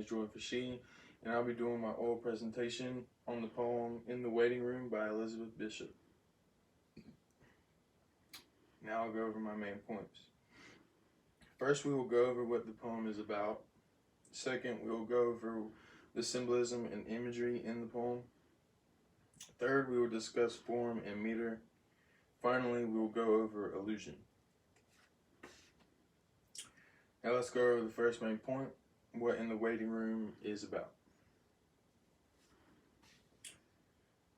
Joy for She, and I'll be doing my oral presentation on the poem In the Waiting Room by Elizabeth Bishop. Now I'll go over my main points. First, we will go over what the poem is about. Second, we will go over the symbolism and imagery in the poem. Third, we will discuss form and meter. Finally, we will go over allusion. Now let's go over the first main point, what In the Waiting Room is about.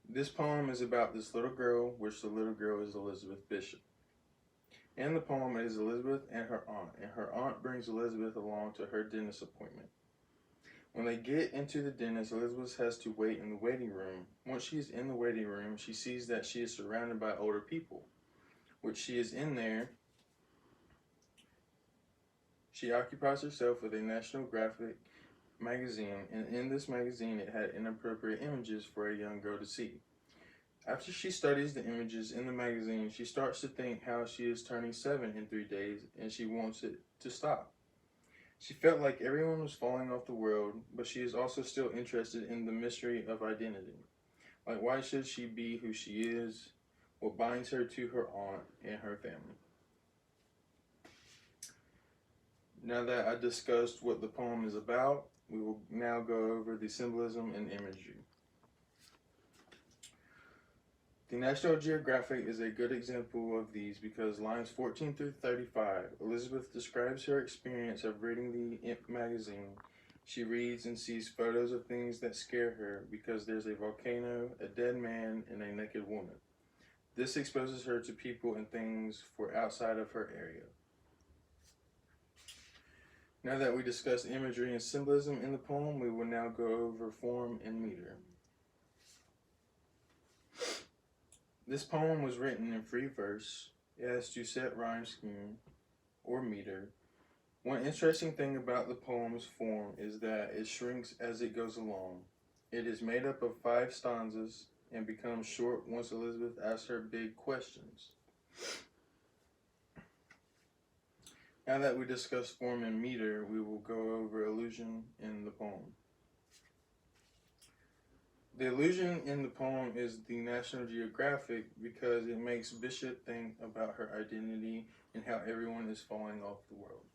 This poem is about this little girl, which the little girl is Elizabeth Bishop. In the poem, it is Elizabeth and her aunt brings Elizabeth along to her dentist appointment. When they get into the dentist, Elizabeth has to wait in the waiting room. Once she is in the waiting room, she sees that she is surrounded by older people, which she is in there. She occupies herself with a National Graphic magazine, and in this magazine it had inappropriate images for a young girl to see. After she studies the images in the magazine, she starts to think how she is turning 7 in 3 days, and she wants it to stop. She felt like everyone was falling off the world, but she is also still interested in the mystery of identity. Like, why should she be who she is? What binds her to her aunt and her family? Now that I discussed what the poem is about, we will now go over the symbolism and imagery. The National Geographic is a good example of these because lines 14 through 35, Elizabeth describes her experience of reading the magazine. She reads and sees photos of things that scare her because there's a volcano, a dead man, and a naked woman. This exposes her to people and things for outside of her area. Now that we discussed imagery and symbolism in the poem, we will now go over form and meter. This poem was written in free verse. It has two set rhyme scheme, or meter. One interesting thing about the poem's form is that it shrinks as it goes along. It is made up of 5 stanzas and becomes short once Elizabeth asks her big questions. Now that we discussed form and meter, we will go over allusion in the poem. The allusion in the poem is the National Geographic because it makes Bishop think about her identity and how everyone is falling off the world.